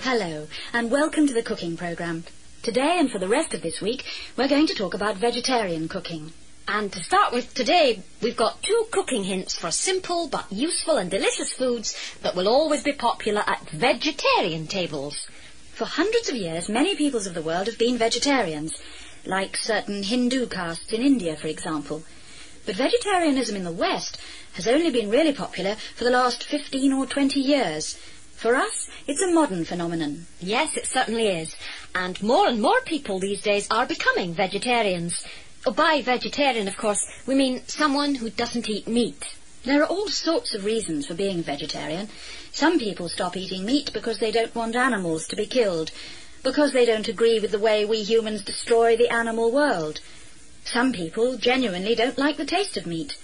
Hello, and welcome to the cooking programme. Today and for the rest of this week, we're going to talk about vegetarian cooking. And to start with today, we've got 2 cooking hints for simple but useful and delicious foods that will always be popular at vegetarian tables. For hundreds of years, many peoples of the world have been vegetarians, like certain Hindu castes in India, for example. But vegetarianism in the West has only been really popular for the last 15 or 20 years. For us, it's a modern phenomenon. Yes, it certainly is. And more people these days are becoming vegetarians. By vegetarian, of course, we mean someone who doesn't eat meat. There are all sorts of reasons for being a vegetarian. Some people stop eating meat because they don't want animals to be killed, because they don't agree with the way we humans destroy the animal world. Some people genuinely don't like the taste of meat.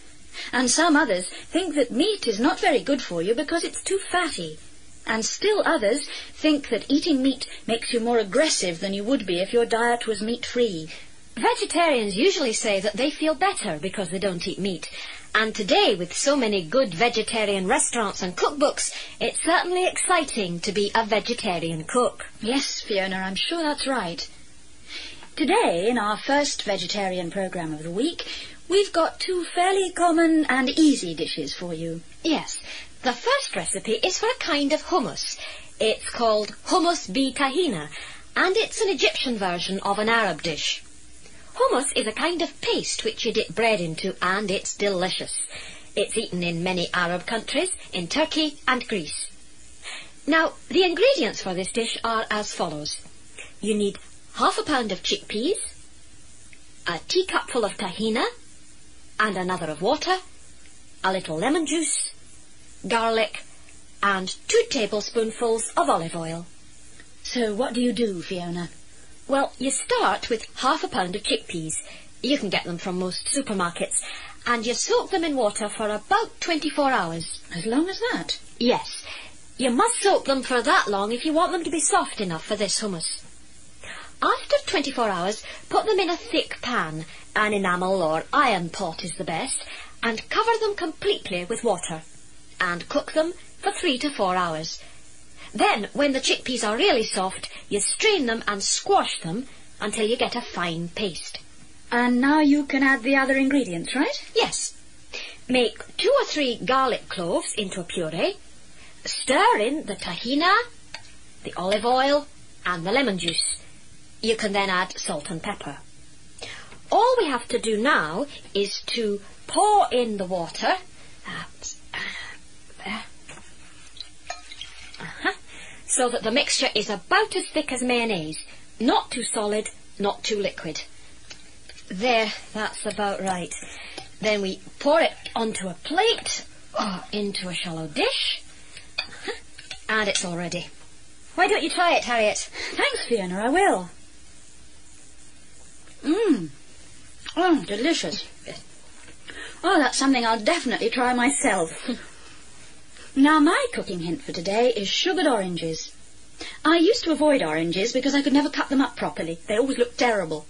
And some others think that meat is not very good for you because it's too fatty. And still others think that eating meat makes you more aggressive than you would be if your diet was meat-free. Vegetarians usually say that they feel better because they don't eat meat. And today, with so many good vegetarian restaurants and cookbooks, it's certainly exciting to be a vegetarian cook. Yes, Fiona, I'm sure that's right. Today, in our first vegetarian programme of the week, we've got 2 fairly common and easy dishes for you. Yes. The first recipe is for a kind of hummus. It's called hummus bi tahina, and it's an Egyptian version of an Arab dish. Hummus is a kind of paste which you dip bread into, and it's delicious. It's eaten in many Arab countries, in Turkey and Greece. Now, the ingredients for this dish are as follows. You need half a pound of chickpeas, a teacupful of tahina, and another of water, a little lemon juice, garlic, and 2 tablespoonfuls of olive oil. So what do you do, Fiona? Well, you start with half a pound of chickpeas. You can get them from most supermarkets. And you soak them in water for about 24 hours. As long as that? Yes. You must soak them for that long if you want them to be soft enough for this hummus. After 24 hours, put them in a thick pan. An enamel or iron pot is the best. And cover them completely with water. And cook them for 3 to 4 hours. Then, when the chickpeas are really soft, you strain them and squash them until you get a fine paste. And now you can add the other ingredients, right? Yes. Make 2 or 3 garlic cloves into a puree. Stir in the tahina, the olive oil, and the lemon juice. You can then add salt and pepper. All we have to do now is to pour in the water. So that the mixture is about as thick as mayonnaise. Not too solid, not too liquid. There, that's about right. Then we pour it onto a plate, or into a shallow dish, and it's all ready. Why don't you try it, Harriet? Thanks, Fiona, I will. Oh, delicious. Oh, that's something I'll definitely try myself. Now, my cooking hint for today is sugared oranges. I used to avoid oranges because I could never cut them up properly. They always looked terrible.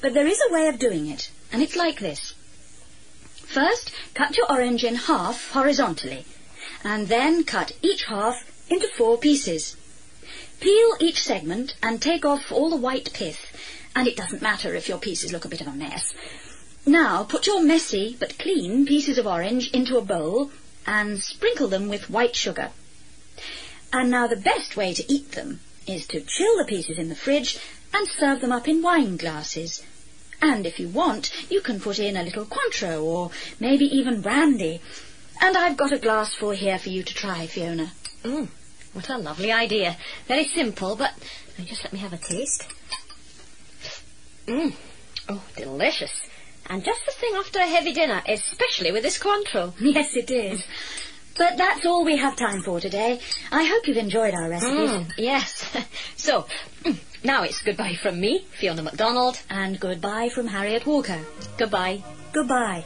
But there is a way of doing it, and it's like this. First, cut your orange in half horizontally, and then cut each half into 4 pieces. Peel each segment and take off all the white pith, and it doesn't matter if your pieces look a bit of a mess. Now, put your messy but clean pieces of orange into a bowl and sprinkle them with white sugar. And now the best way to eat them is to chill the pieces in the fridge and serve them up in wine glasses. And if you want, you can put in a little Cointreau or maybe even brandy. And I've got a glassful here for you to try, Fiona. What a lovely idea. Very simple, but just let me have a taste. Oh, delicious. And just the thing after a heavy dinner, especially with this Cointreau. Yes, it is. But that's all we have time for today. I hope you've enjoyed our recipes. Yes. So, now it's goodbye from me, Fiona MacDonald. And goodbye from Harriet Walker. Goodbye. Goodbye.